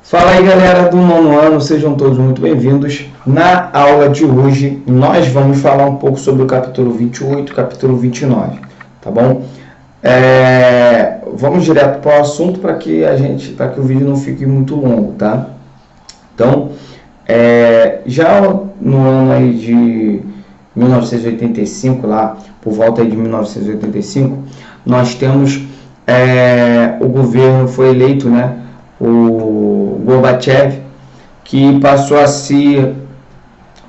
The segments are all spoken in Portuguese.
Fala aí, galera do nono ano, sejam todos muito bem-vindos. Na aula de hoje nós vamos falar um pouco sobre o capítulo 28 e capítulo 29, tá bom? Vamos direto para o assunto para que o vídeo não fique muito longo, tá? Então, já no ano aí de 1985, lá por volta aí de 1985, nós temos o governo foi eleito, né? O Gorbachev, que passou a ser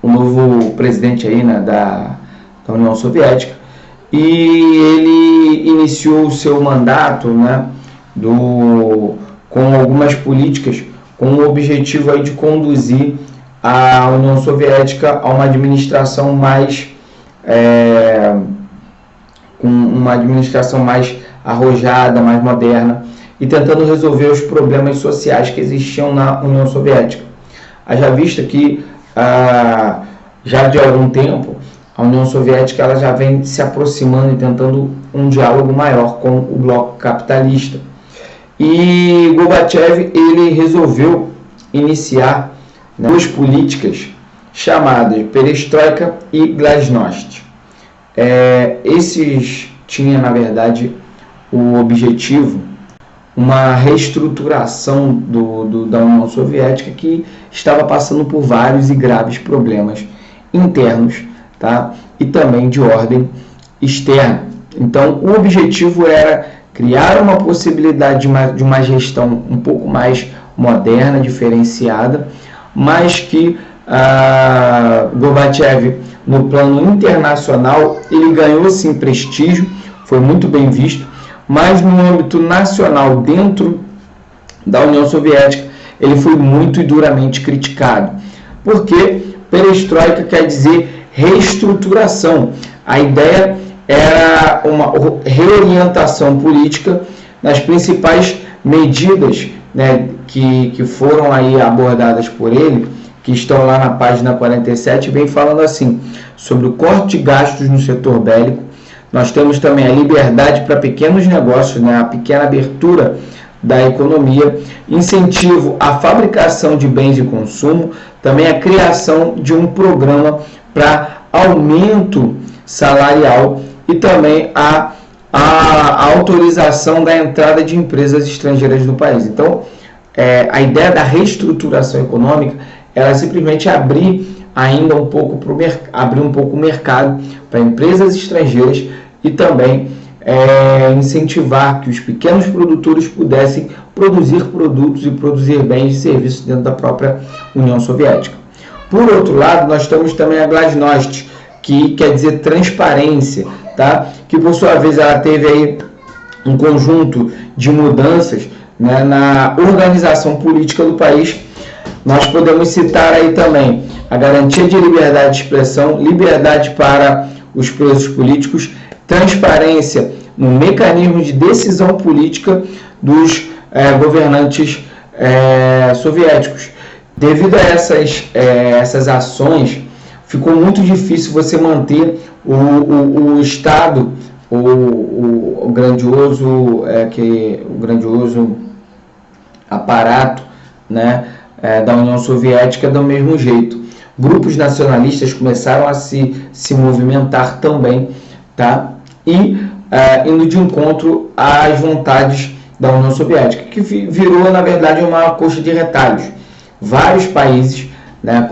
o novo presidente aí, né, da União Soviética, e ele iniciou o seu mandato, né, com algumas políticas com o objetivo aí de conduzir a União Soviética a uma administração mais arrojada, mais moderna, e tentando resolver os problemas sociais que existiam na União Soviética. Haja vista que, já de algum tempo, a União Soviética ela já vem se aproximando e tentando um diálogo maior com o bloco capitalista. E Gorbachev ele resolveu iniciar duas políticas chamadas Perestroika e Glasnost. Esses tinham, na verdade, o objetivo uma reestruturação da União Soviética que estava passando por vários e graves problemas internos, tá? E também de ordem externa. Então, o objetivo era criar uma possibilidade de uma gestão um pouco mais moderna, diferenciada, mas que Gorbachev, no plano internacional, ele ganhou sim prestígio, foi muito bem visto, mas no âmbito nacional, dentro da União Soviética, ele foi muito e duramente criticado. Porque perestroika quer dizer reestruturação. A ideia era uma reorientação política nas principais medidas, né, que foram aí abordadas por ele, que estão lá na página 47, vem falando assim, sobre o corte de gastos no setor bélico. Nós temos também a liberdade para pequenos negócios, né? A pequena abertura da economia, incentivo à fabricação de bens de consumo, também a criação de um programa para aumento salarial e também a autorização da entrada de empresas estrangeiras no país. Então, a ideia da reestruturação econômica era simplesmente abrir um pouco o mercado para empresas estrangeiras e também incentivar que os pequenos produtores pudessem produzir produtos e produzir bens e serviços dentro da própria União Soviética. Por outro lado, nós temos também a Glasnost, que quer dizer transparência, tá? Que por sua vez ela teve aí um conjunto de mudanças, né, na organização política do país. Nós podemos citar aí também a garantia de liberdade de expressão, liberdade para os presos políticos, transparência no mecanismo de decisão política dos governantes soviéticos. Devido a essas ações, ficou muito difícil você manter o Estado, o grandioso aparato, né, da União Soviética do mesmo jeito. Grupos nacionalistas começaram a se movimentar também, tá? E indo de encontro às vontades da União Soviética, que virou, na verdade, uma coxa de retalhos. Vários países, né,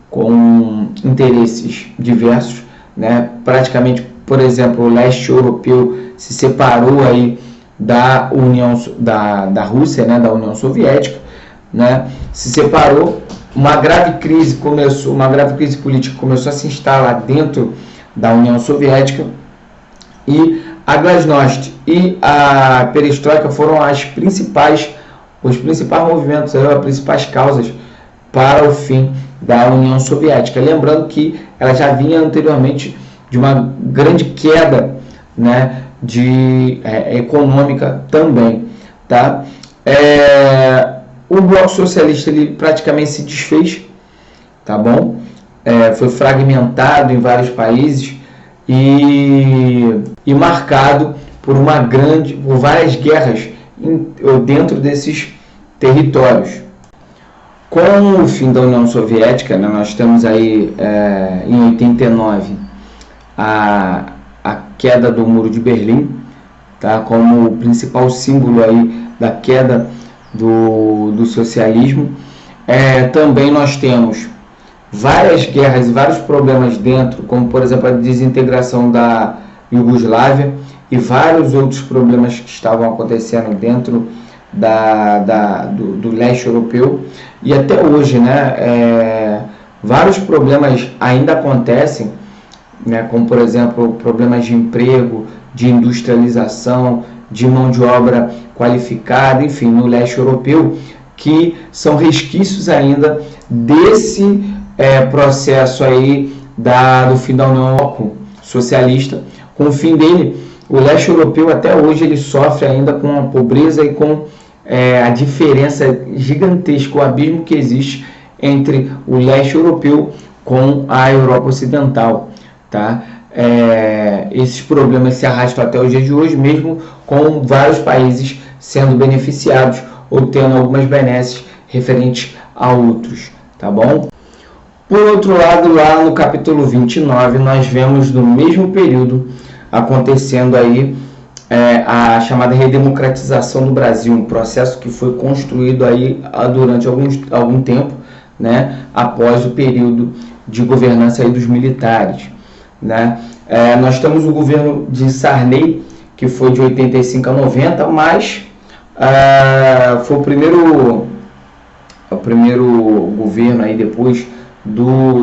com interesses diversos, né? Praticamente, por exemplo, o leste europeu se separou aí da Rússia, né, da União Soviética, né? Se separou. Uma grave crise política começou a se instalar dentro da União Soviética, e a Glasnost e a Perestroika foram os principais movimentos, as principais causas para o fim da União Soviética. Lembrando que ela já vinha anteriormente de uma grande queda, né, econômica também, tá? O bloco socialista ele praticamente se desfez, tá bom? Foi fragmentado em vários países e marcado por várias guerras dentro desses territórios. Com o fim da União Soviética, né, nós temos aí em 89 a queda do Muro de Berlim, tá, como o principal símbolo aí da queda do socialismo. Também nós temos várias guerras e vários problemas dentro, como por exemplo a desintegração da Iugoslávia e vários outros problemas que estavam acontecendo dentro do leste europeu. E até hoje, né, vários problemas ainda acontecem, né, como por exemplo problemas de emprego, de industrialização, de mão de obra qualificada, enfim, no leste europeu, que são resquícios ainda desse processo aí do fim da União Socialista. Com o fim dele, o leste europeu até hoje ele sofre ainda com a pobreza e com a diferença gigantesca, o abismo que existe entre o leste europeu com a Europa Ocidental, tá? Esses problemas se arrastam até o dia de hoje, mesmo com vários países sendo beneficiados ou tendo algumas benesses referentes a outros, tá bom? Por outro lado, lá no capítulo 29, nós vemos no mesmo período acontecendo aí a chamada redemocratização do Brasil, um processo que foi construído aí durante algum tempo, né, após o período de governança aí dos militares, né. Nós temos o governo de Sarney, que foi de 85 a 90, mas foi o primeiro governo aí depois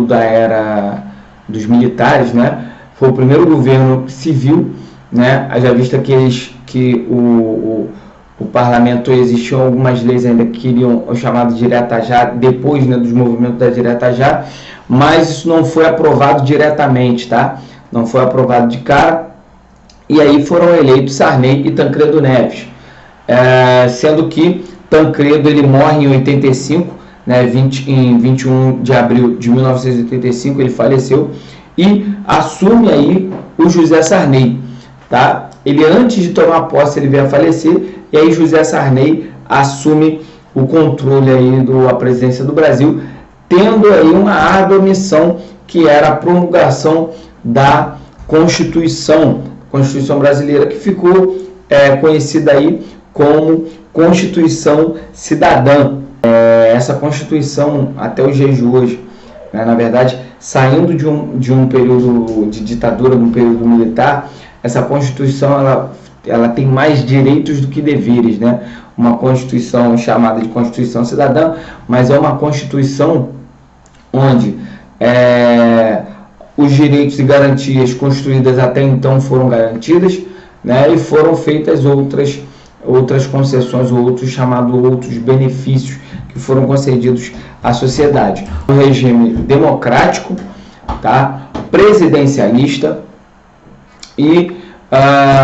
da era dos militares, né? Foi o primeiro governo civil, né? Já visto que o parlamento, existiam algumas leis ainda que queriam o chamado direta já, depois, né, dos movimentos da direta já, mas isso não foi aprovado diretamente, tá? Não foi aprovado de cara, e aí foram eleitos Sarney e Tancredo Neves, sendo que Tancredo ele morre em 85, né, em 21 de abril de 1985 ele faleceu, e assume aí o José Sarney, tá? Ele, antes de tomar posse, ele veio a falecer, e aí José Sarney assume o controle aí da presidência do Brasil, tendo aí uma árdua missão, que era a promulgação da Constituição brasileira, que ficou conhecida aí como Constituição Cidadã. Essa Constituição, até os dias de hoje, né, na verdade, saindo de um período de ditadura, de um período militar, essa Constituição ela tem mais direitos do que deveres, né? Uma Constituição chamada de Constituição Cidadã, mas é uma Constituição onde os direitos e garantias construídas até então foram garantidas, né? E foram feitas outras concessões ou outros benefícios que foram concedidos à sociedade. Um regime democrático, tá? Presidencialista, e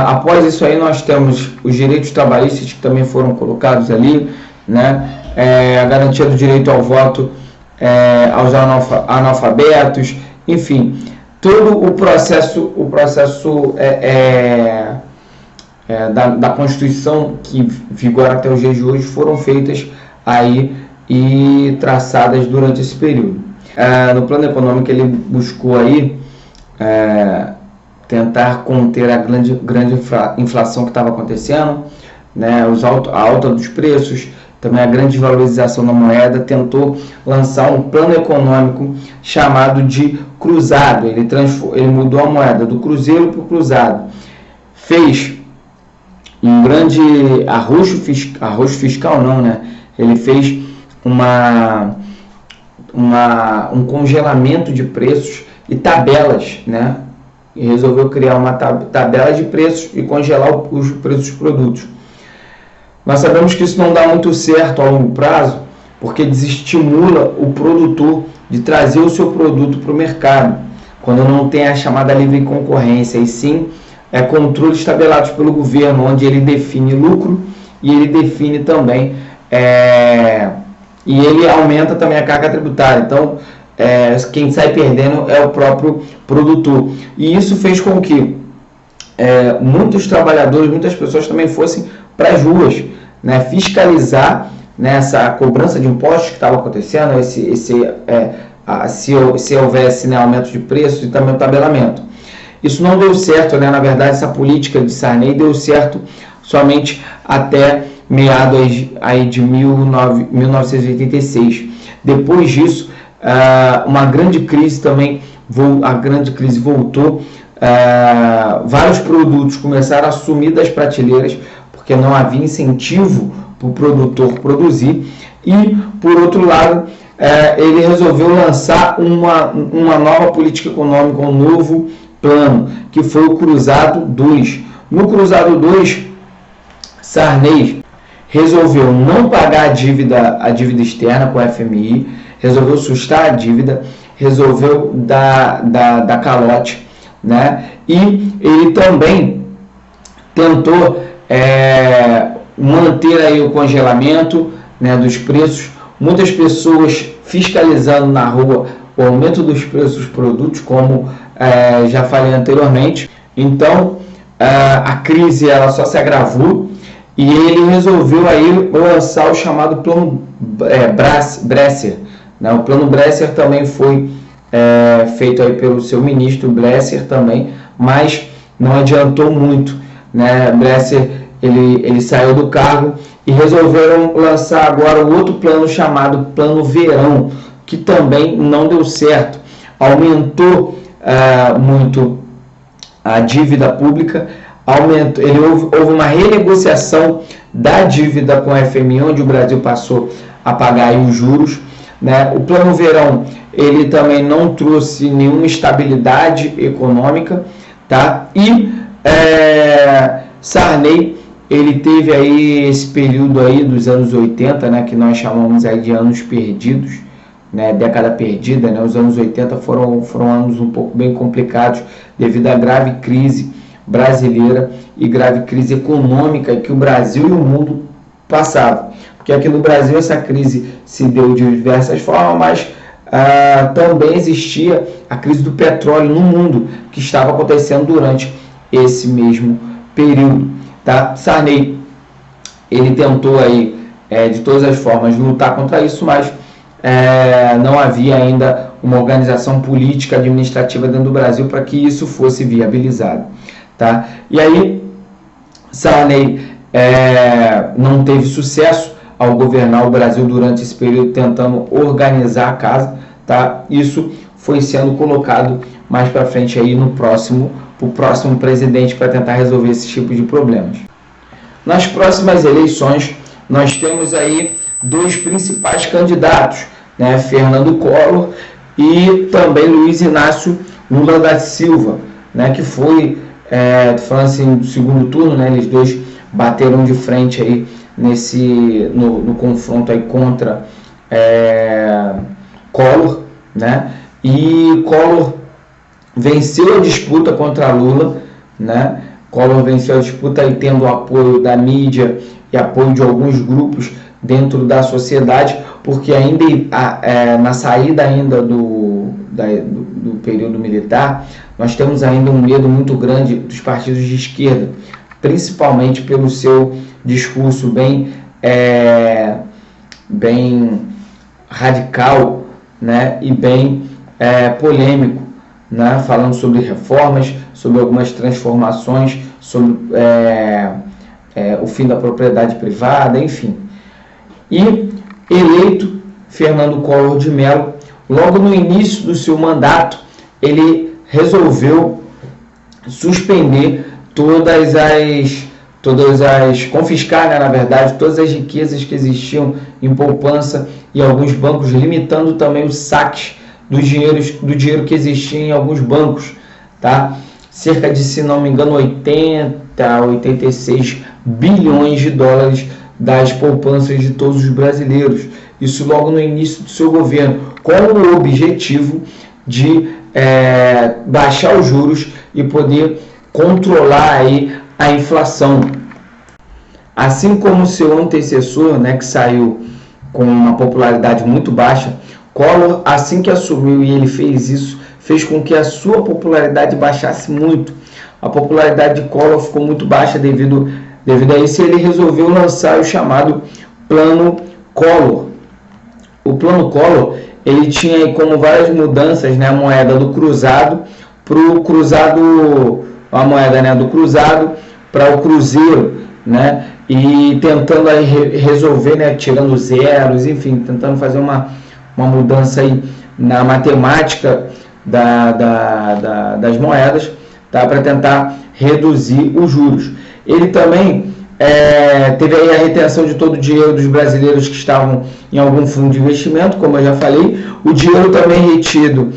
após isso aí nós temos os direitos trabalhistas, que também foram colocados ali, né? A garantia do direito ao voto aos analfabetos, enfim, todo o processo da Constituição que vigora até os dias de hoje foram feitas aí e traçadas durante esse período. No plano econômico ele buscou aí tentar conter a grande inflação que estava acontecendo, né, a alta dos preços, também a grande valorização da moeda. Tentou lançar um plano econômico chamado de cruzado. Ele mudou a moeda do cruzeiro para o cruzado. Fez um grande arroz fiscal não, né? Ele fez um congelamento de preços e tabelas, né? E resolveu criar uma tabela de preços e congelar os preços dos produtos. Nós sabemos que isso não dá muito certo a longo prazo, porque desestimula o produtor de trazer o seu produto para o mercado, quando não tem a chamada livre concorrência, e sim controles tabelados pelo governo, onde ele define lucro e ele define também e ele aumenta também a carga tributária. Então, quem sai perdendo é o próprio produtor. E isso fez com que muitos trabalhadores, muitas pessoas também fossem para as ruas, né, fiscalizar, nessa cobrança de impostos que estava acontecendo, se houvesse, né, aumento de preços e também o tabelamento. Isso não deu certo, né? Na verdade, essa política de Sarney deu certo somente até meados aí de 1986. Depois disso, uma grande crise também, a grande crise voltou, vários produtos começaram a sumir das prateleiras, porque não havia incentivo para o produtor produzir, e, por outro lado, ele resolveu lançar uma nova política econômica, um novo plano, que foi o Cruzado 2. No Cruzado 2, Sarney resolveu não pagar a dívida externa com o FMI, resolveu sustar a dívida, resolveu dar calote, né? E ele também tentou manter aí o congelamento, né, dos preços, muitas pessoas fiscalizando na rua o aumento dos preços dos produtos, como já falei anteriormente. Então a crise ela só se agravou e ele resolveu aí lançar o chamado plano Bresser, né? O plano Bresser também foi feito aí pelo seu ministro Bresser também, mas não adiantou muito, né? Bresser ele saiu do cargo e resolveram lançar agora o outro plano chamado Plano Verão, que também não deu certo. Aumentou muito a dívida pública, houve uma renegociação da dívida com a FMI, onde o Brasil passou a pagar aí os juros, né? O Plano Verão ele também não trouxe nenhuma estabilidade econômica, tá? E Sarney ele teve aí esse período aí dos anos 80, né, que nós chamamos aí de anos perdidos, né, década perdida, né? Os anos 80 foram anos um pouco bem complicados devido à grave crise brasileira e grave crise econômica que o Brasil e o mundo passavam. Porque aqui no Brasil essa crise se deu de diversas formas, mas também existia a crise do petróleo no mundo, que estava acontecendo durante esse mesmo período, tá? Sarney, ele tentou aí, de todas as formas, lutar contra isso, mas não havia ainda uma organização política administrativa dentro do Brasil para que isso fosse viabilizado, tá? E aí, Sarney não teve sucesso ao governar o Brasil durante esse período, tentando organizar a casa, tá? Isso foi sendo colocado mais para frente aí o próximo presidente para tentar resolver esse tipo de problemas. Nas próximas eleições, nós temos aí dois principais candidatos, né? Fernando Collor e também Luiz Inácio Lula da Silva, né? Que foi, falando assim, do segundo turno, né? Eles dois bateram de frente aí no confronto aí contra Collor, né? E Collor venceu a disputa contra Lula, né? Collor venceu a disputa aí tendo o apoio da mídia e apoio de alguns grupos dentro da sociedade, porque ainda na saída ainda do período militar, nós temos ainda um medo muito grande dos partidos de esquerda, principalmente pelo seu discurso bem radical, né? E bem polêmico, né? Falando sobre reformas, sobre algumas transformações, sobre o fim da propriedade privada, enfim. E eleito Fernando Collor de Mello, logo no início do seu mandato, ele resolveu suspender confiscar, né, na verdade, todas as riquezas que existiam em poupança e alguns bancos, limitando também os saques do dinheiro que existia em alguns bancos, tá? Cerca de, se não me engano, 86 bilhões de dólares das poupanças de todos os brasileiros. Isso logo no início do seu governo, com o objetivo de baixar os juros e poder controlar aí a inflação. Assim como seu antecessor, né, que saiu com uma popularidade muito baixa, Collor, assim que assumiu e ele fez isso, fez com que a sua popularidade baixasse muito. A popularidade de Collor ficou muito baixa devido a isso, ele resolveu lançar o chamado Plano Collor. O plano Collor, ele tinha aí como várias mudanças, né, a moeda do cruzado para o cruzado, a moeda, né, do cruzado para o cruzeiro, né, e tentando aí resolver, né, tirando zeros, enfim, tentando fazer uma mudança aí na matemática das moedas, tá, para tentar reduzir os juros. Ele também teve aí a retenção de todo o dinheiro dos brasileiros que estavam em algum fundo de investimento, como eu já falei. O dinheiro também retido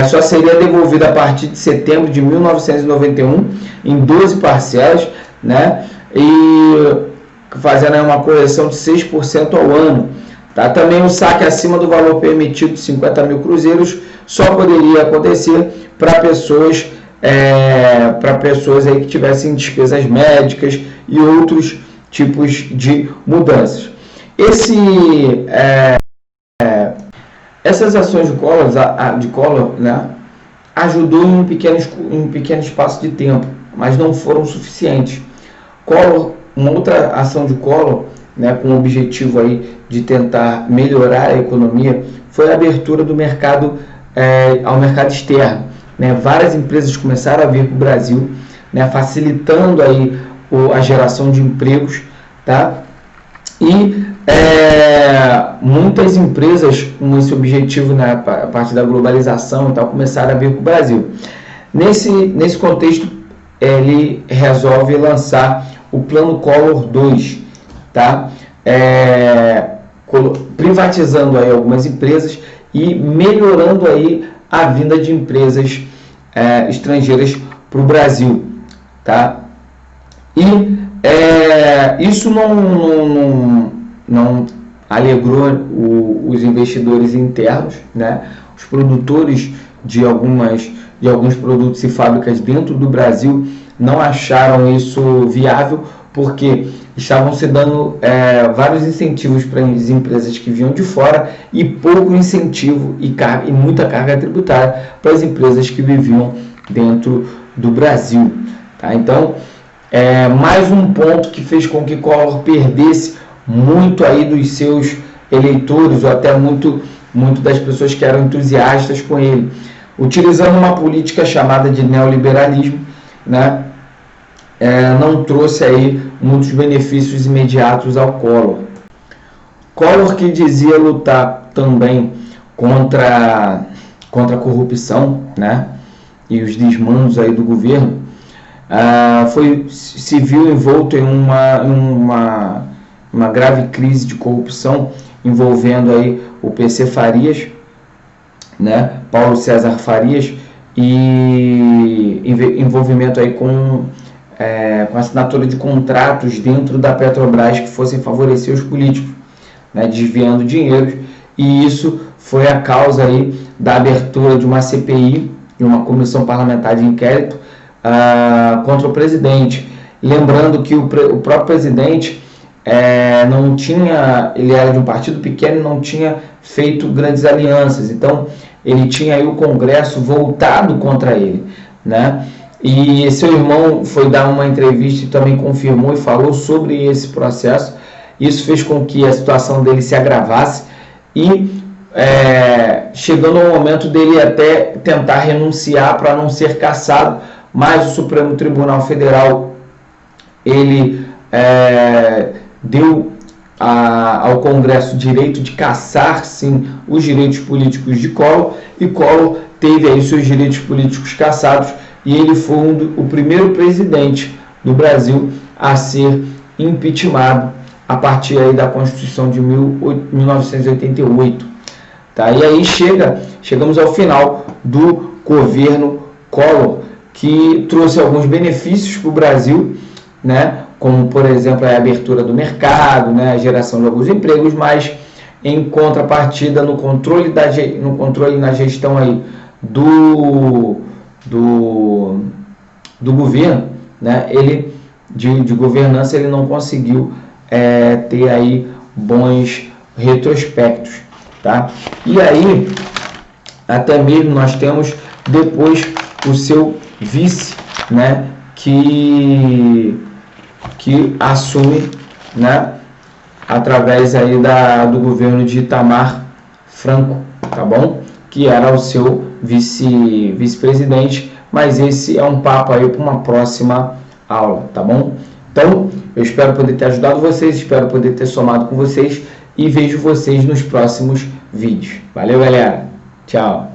só seria devolvido a partir de setembro de 1991, em 12 parcelas, né? E fazendo aí uma correção de 6% ao ano. Tá? Também o saque acima do valor permitido de 50 mil cruzeiros só poderia acontecer para pessoas aí que tivessem despesas médicas e outros tipos de mudanças. Essas ações de Collor, né, ajudou em um pequeno espaço de tempo, mas não foram suficientes. Uma outra ação de Collor, né, com o objetivo aí de tentar melhorar a economia, foi a abertura do mercado ao mercado externo. Né, várias empresas começaram a vir para o Brasil, né, facilitando aí a geração de empregos, tá? E muitas empresas com esse objetivo, né, a partir da globalização e tal, começaram a vir para o Brasil. Nesse contexto, ele resolve lançar o Plano Collor 2, tá? Privatizando aí algumas empresas e melhorando aí a vinda de empresas estrangeiras para o Brasil, tá? E isso não alegrou os investidores internos, né? Os produtores de alguns produtos e fábricas dentro do Brasil não acharam isso viável, porque estavam se dando vários incentivos para as empresas que vinham de fora e pouco incentivo e muita carga tributária para as empresas que viviam dentro do Brasil. Tá? Então, mais um ponto que fez com que Collor perdesse muito aí dos seus eleitores, ou até muito das pessoas que eram entusiastas com ele, utilizando uma política chamada de neoliberalismo, né? Não trouxe aí muitos benefícios imediatos ao Collor. Collor, que dizia lutar também contra a corrupção, né, e os desmandos aí do governo, se viu envolto em uma grave crise de corrupção envolvendo aí o PC Farias, né, Paulo César Farias, e envolvimento aí com a assinatura de contratos dentro da Petrobras que fossem favorecer os políticos, né, desviando dinheiro, e isso foi a causa aí da abertura de uma CPI, de uma comissão parlamentar de inquérito contra o presidente. Lembrando que o próprio presidente ele era de um partido pequeno e não tinha feito grandes alianças, então ele tinha aí o Congresso voltado contra ele, né? E seu irmão foi dar uma entrevista e também confirmou e falou sobre esse processo. Isso fez com que a situação dele se agravasse e chegando ao momento dele até tentar renunciar para não ser cassado, mas o Supremo Tribunal Federal ele deu ao Congresso o direito de cassar, sim, os direitos políticos de Collor, e Collor teve aí seus direitos políticos cassados, e ele foi o primeiro presidente do Brasil a ser impeachmentado a partir aí da Constituição de 1988. Tá? E aí chegamos ao final do governo Collor, que trouxe alguns benefícios para o Brasil, né? Como, por exemplo, a abertura do mercado, né? A geração de alguns empregos, mas em contrapartida no controle e na gestão aí do governo, né? Ele de governança, ele não conseguiu ter aí bons retrospectos, tá? E aí até mesmo nós temos depois o seu vice, né, que assume, né, através aí do governo de Itamar Franco, tá bom? Que era o seu vice-presidente, mas esse é um papo aí para uma próxima aula, tá bom? Então, eu espero poder ter ajudado vocês, espero poder ter somado com vocês e vejo vocês nos próximos vídeos. Valeu, galera! Tchau!